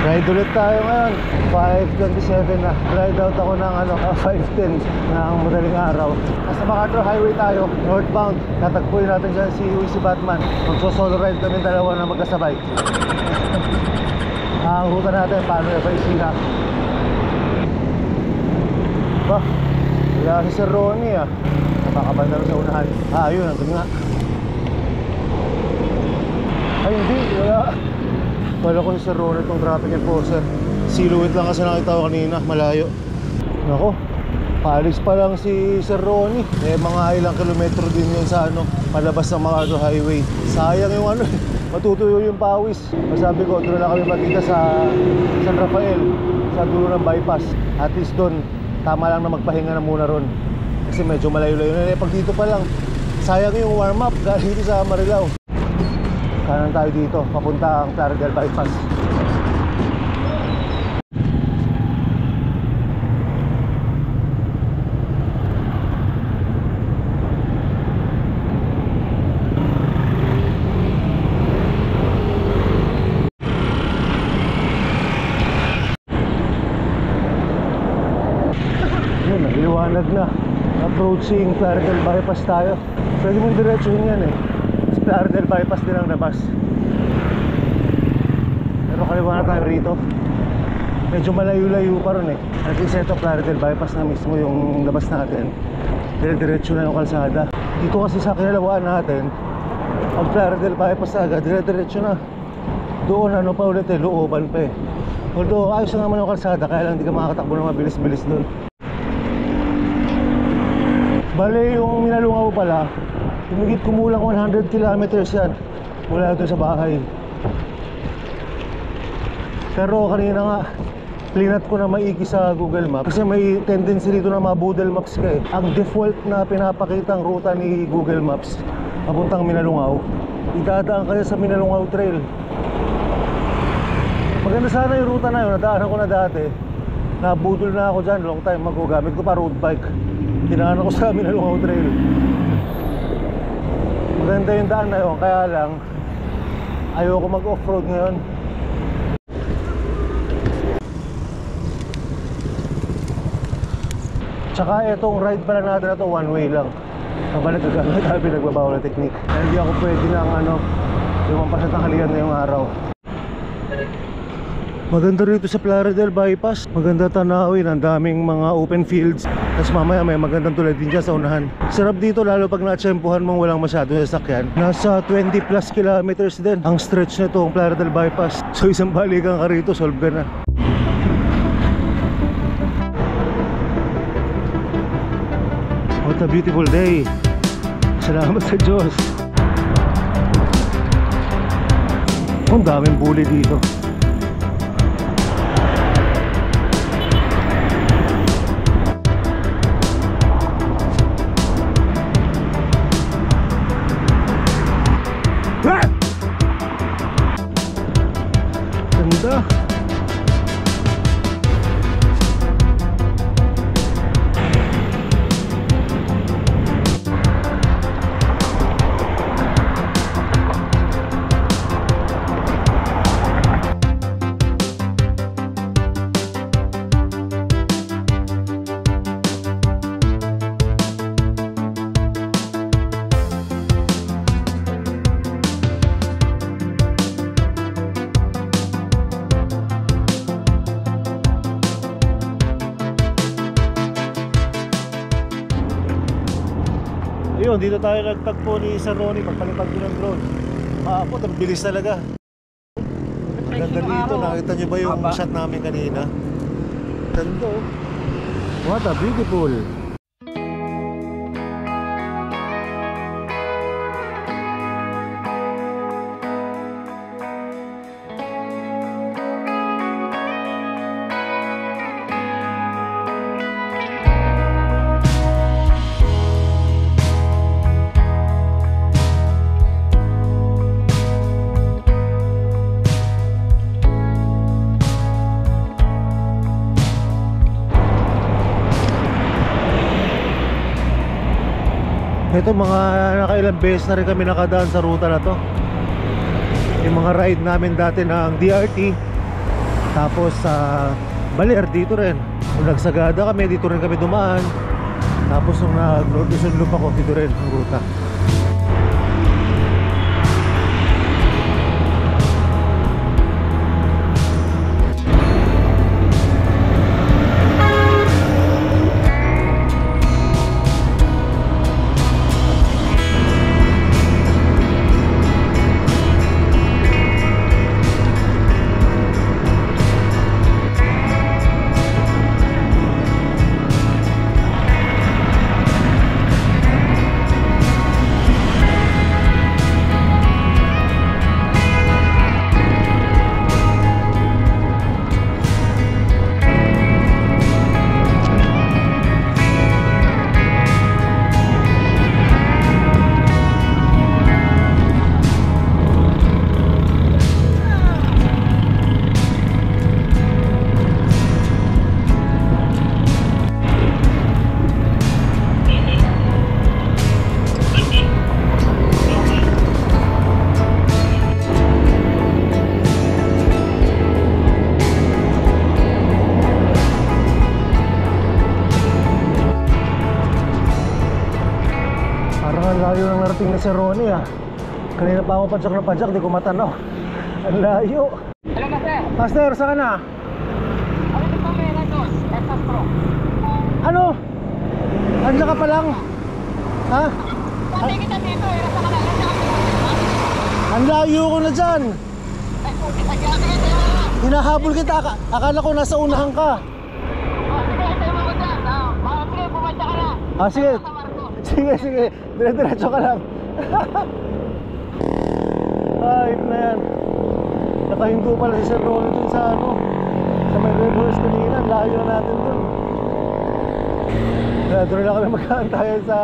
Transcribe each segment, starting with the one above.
Ride ulit tayo ngayon, 5:27 na. Ride out ako ng 5:10 ng madaling araw. Nasa MacArthur Highway tayo, northbound. Tatagpuin natin dyan si Batman. Magso-solo ride kami dalawa na magkasabay. Ang ruta natin, paano ba isina? Ba, wala si Sir Ronnie ah. Napakabanda sa unahan. Ayun, nandun nga. Ay hindi, wala. Wala ko si Sir Ronnie itong traffic enforcer. Silhouette lang kasi nakita ko kanina, malayo. Nako, paalis pa lang si Sir Ronnie. Mga ilang kilometro din yun sa palabas ng MacArthur Highway. Sayang yung matutuyo yung pawis. Masabi ko, doon na kami magkita sa San Rafael, sa dulo ng bypass. At least doon, tama lang na magpahinga na muna ron. Kasi medyo malayo-layo na. Pag dito pa lang, sayang yung warm up galing dito sa Marilao. Kanan tayo dito, papunta ang Plaridel bypass. Yun, naliwanag na. Approaching Plaridel bypass tayo. Pwede mong diretsuhin yan eh. Plaridel bypass din ang labas. Pero kaliwa na tayo rito. Medyo malayo-layo pa ron eh. At least ito Plaridel bypass na mismo yung labas natin. Dire-diretso na yung kalsada. Dito kasi sa kinalawaan natin, ang Plaridel bypass agad, dire-diretso na. Doon pa ulit eh, looban pa eh. Although ayos na naman yung kalsada, kaya lang hindi ka makakatakbo na mabilis-bilis doon. Bale yung Minalungaw pala, humigit kumulang 100 kilometers yan mula doon sa bahay. Pero kanina nga plinat ko na maigi sa Google Maps kasi may tendency dito na mabudel maps ka eh. Ang default na pinapakitang ruta ni Google Maps papuntang Minalungaw, idadaan kayo sa Minalungaw Trail. Maganda sana yung ruta na yun, nadaanan ko na dati. Nabudol na ako dyan long time ago, gamit ko pa road bike. Dinaanan ko sa Minalungaw Trail. Maganda yung daan na yun, kaya lang ayoko mag-off-road ngayon. Tsaka itong ride pala natin na to, one way lang. Kabalik gagamit tayo pinagbabawal na technique. Kaya hindi ako pwede ng lumampas sa tanghalian ngayong araw. Maganda rito sa Plaridel bypass. Maganda tanawin, ang daming mga open fields. Tapos mamaya may magandang tulad din dyan sa unahan. Sarap dito lalo pag natsempuhan mong walang masyadong sasakyan. Nasa 20 plus kilometers din ang stretch na itong Plaridel bypass. So isang balikan ka rito, solve ka na. What a beautiful day. Salamat sa Diyos. Ang daming buli dito. Ganda. Ayun, dito tayo nagtagpo ni Sir Ronnie pagpalipad ko ng drone. Maapot, ang bilis talaga. Ganda dito, nakita nyo ba yung shot namin kanina? Ganda oh. What a beautiful. Ito mga nakailang beses na rin kami nakadaan sa ruta na to. Yung mga ride namin dati ng DRT. Tapos sa Baler dito rin. Nung nagsagada kami dito rin kami dumaan. Tapos nung nag-Lordison Loop ako dito rin ang ruta. Layo nang narating na si Ronnie ah. Kanina pa ako padyak, di ko matanaw. Ang layo. Hello, Master. Master, saan ka na? Ano ito pa meron doon? Texas Pro. Ano? Andiyan ka pa lang? Ha? Sabi kita dito, nasa ka na. Ang layo ko na dyan. Ay, puti, sagyan na. Hinahabol kita, akala ko nasa unahan ka. Sige, tayo mo dyan. Mga pre, pumadya ka na. Ah, sige. Sige, dire-diretso ka lang. Ayun na yan. Nakahinto pala si Sir Ronnie dun sa ano, sa may Red Horse kanina. Layo na natin dun. Kaya doon na kami magkaantayan sa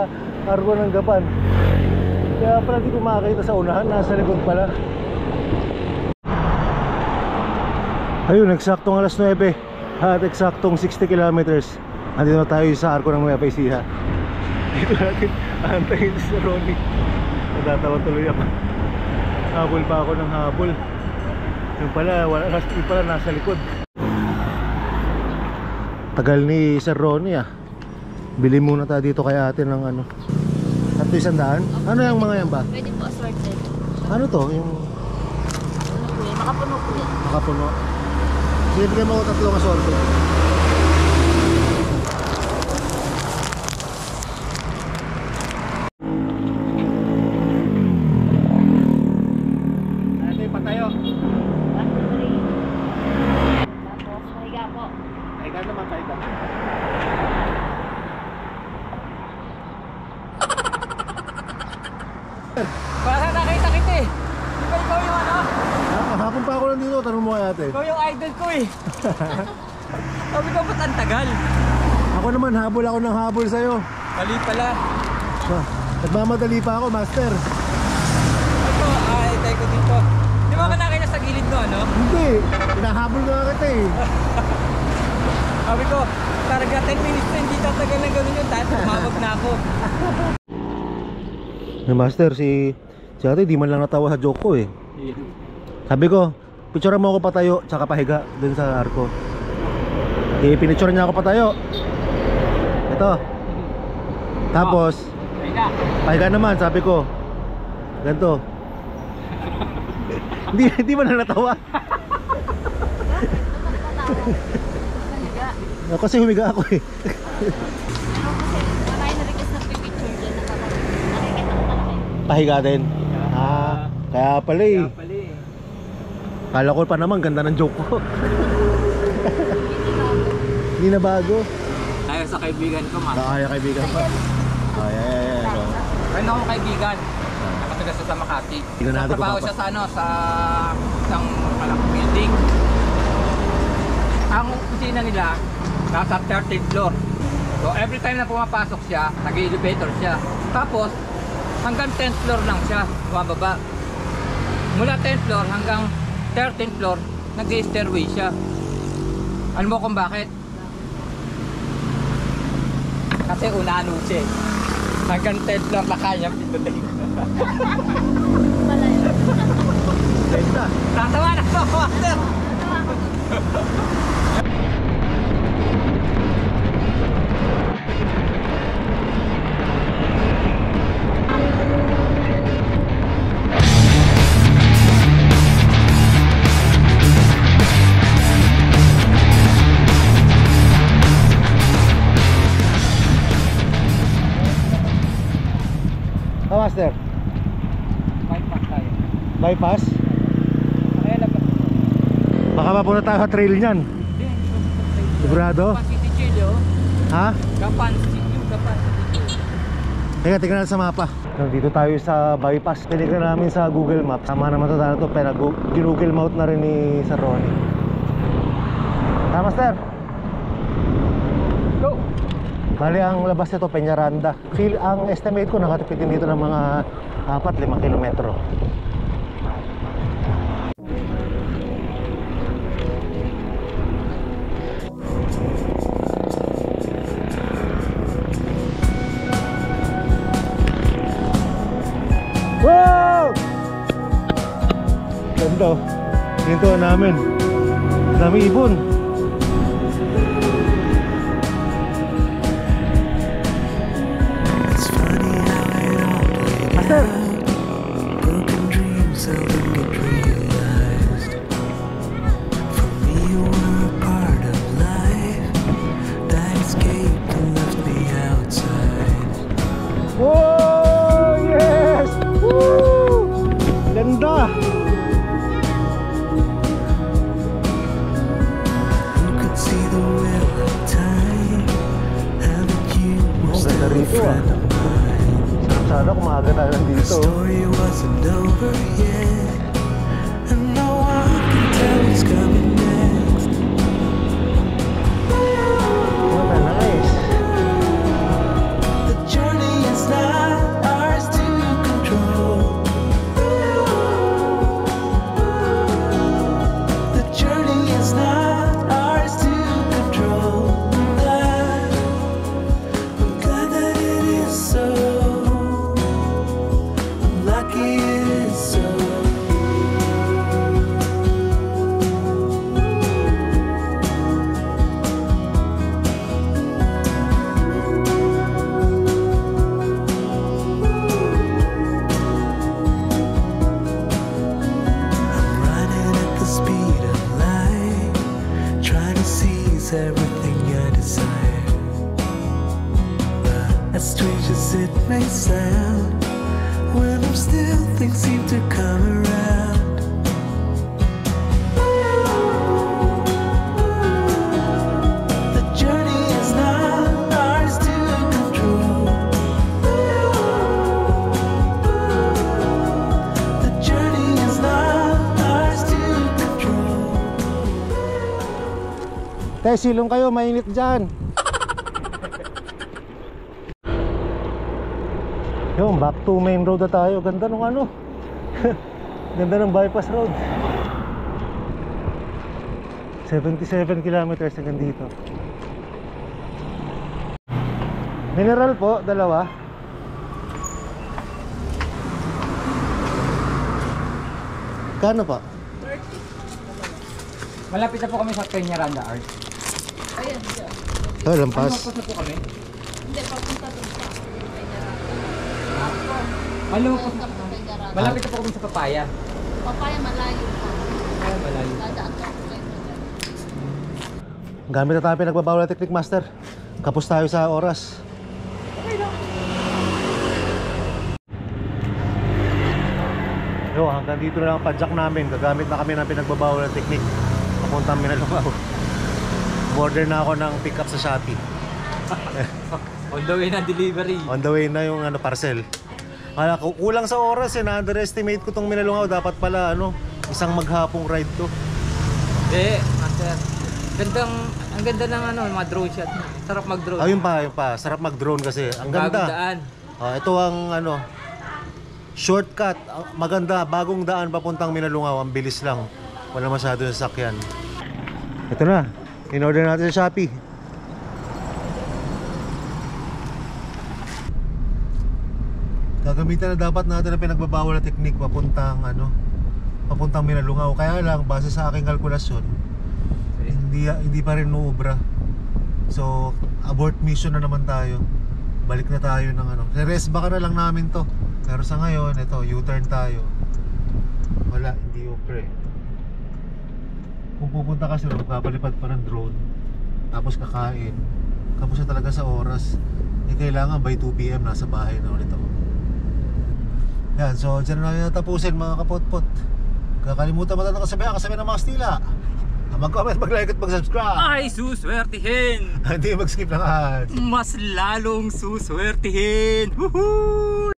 Argo ng Gapan. Kaya pala di ko makakita sa unahan, nasa likod pala. Ayun, eksaktong alas 9 at eksaktong 60 kilometers. Andito na tayo sa Argo ng Nueva Ecija. Dito natin aantayin si Ronnie. Natatawa tuloy ako. Habol pa ako ng habol. Yung pala, yung pala nasa likod. Tagal ni Sir Ronnie ah. Bili muna tayo dito kay ate ng ano. At 100? Ano yung mga yan ba? Pwede po assorted. Ano to? Yung Ano po yan? Makapuno po yan. makapuno. Sige, bigyan mo ako 3 assorted. Para nakita kita eh. Di ba ikaw yung ano? Hapon pa ako nandito, tanong mo kay ate. Ikaw yung idol ko eh. Sabi ko, ba't ang tagal? Ako naman, habol ako ng habol sa'yo. Mali pala. Nagmamadali pa ako, master. Ito, tayo ko dito. Di ba ka nakita sa gilid no, ano? Hindi, hinahabol nga kita eh. Sabi ko, targa 10 minutes na hindi tatagal na gano'n yun. Dahil tumawag na ako. Master, si ate di man lang natawa sa joke ko eh. Sabi ko, picturean mo ako patayo tsaka pahiga dun sa arko. Eh, pinicture niya ako patayo. Ito. Tapos pahiga naman, sabi ko. Ganto. Hindi man lang natawa. Kasi humiga ako eh. Ano kasi, marami na request na picture dyan. Pahiga din. Kaya pala eh. Kaya pala eh. Kala ko pa naman, ganda ng joke ko. Hindi na bago. Tayo sa kaibigan ko, ma. Kaya kaibigan pa. Ayan. Meron akong kaibigan. Nakatagas siya sa Makati. Tingnan natin kung Trabaho papa- siya sa sa isang malaking building. Ang kusina nila, nasa 13th floor. So every time na pumapasok siya, nag-elevator siya. Tapos, hanggang 10th floor lang siya, bumababa. Mula 10th floor hanggang 13th floor, nag-stairway siya. Alam mo kung bakit? Kasi unano siya eh. Hanggang 10th floor na kanya pindutin. Tatawa na ako, master! Master, Bypass tayo. bypass? Kaya labas. Baka mapunta tayo sa trail niyan. Sigurado? Gapan City Jail, oh. Ha? Gapan City Jail. Teka, tingnan natin sa mapa. Nandito tayo sa bypass. Tinignan namin sa Google Maps. Tama naman ito pero ginugel mount na rin ni Sir Ronnie. Ha, Master? Go! Bali, ang labas nito, Peñaranda. Ang estimate ko, nakatipitin dito ng mga 4-5 kilometro. Wow! Ganda. Ginto namin. Dami ibon. Master! Broken dreams seldom get realized. For me, you were a part of life that escaped and left me outside. Oh, yes! Woo! Ganda! Who could see the wheel of time? How that you were Oh, ganda still a rito, friend of mine. Sana kumaga tayo The nandito. story wasn't over yet, and no one can tell what's coming next. Oh, nice. The journey is not ours to control. The journey is not ours to control. I'm glad that it is so. I'm lucky it is so. I'm running at the speed of light, trying to seize everything I desire. But as strange as it may sound, when I'm still, things seem to come around. The journey is not ours to control. The journey is not ours to control. Tay, silong kayo, mainit dyan. Yung back to main road na tayo. Ganda nung ano. Ganda ng bypass road. 77 kilometers hanggang dito. Mineral po, dalawa. Kano pa? Malapit na po kami sa Peñaranda Art. Ayan, siya. Oh, lampas. Ano po kami? Hindi, papunta doon sa Ano po? Peñaranda. Peñaranda. Malapit na po kami sa Papaya. Papaya malayo pa. Ay, malayo. Dadaan ka po kayo. Gamit na tayo pinagbabawal na technique, Master. Kapos tayo sa oras. hanggang dito na lang ang padjak namin. Gagamit na kami ng pinagbabawal na technique papuntang Minalungaw. Border na ako ng pick up sa Shopee. On the way na delivery. On the way na yung parcel. Kaya kulang sa oras na-underestimate ko tong Minalungaw. Dapat pala isang maghapong ride to. Master. Ang ganda ng mga drone shot. Sarap mag-drone. Ayun pa. Sarap mag-drone kasi. Ang ganda. Daan. Ito ang shortcut. Maganda, bagong daan papuntang Minalungaw. Ang bilis lang. Wala masyado yung sasakyan. Ito na. In-order natin sa Shopee. Gagamitan na dapat natin ang pinagbabawal na technique papuntang Minalungaw. Kaya lang base sa aking kalkulasyon, hindi pa rin nuubra. So abort mission na naman tayo. Balik na tayo ng rest baka na lang namin to. Pero sa ngayon, ito, U-turn tayo. Wala, hindi okay. Kung pupunta kasi magpapalipad pa ng drone, tapos kakain, kapos na talaga sa oras. Kailangan by 2 PM nasa bahay na ulit ako. Yan, so dyan na natin natapusin mga kapotpot. Kakalimutan mo na kasabihan ng mga stila. Mag-comment, mag-like at mag-subscribe. Ay, suswertihin! Hindi mag-skip ng ads. Mas lalong suswertihin! Woohoo!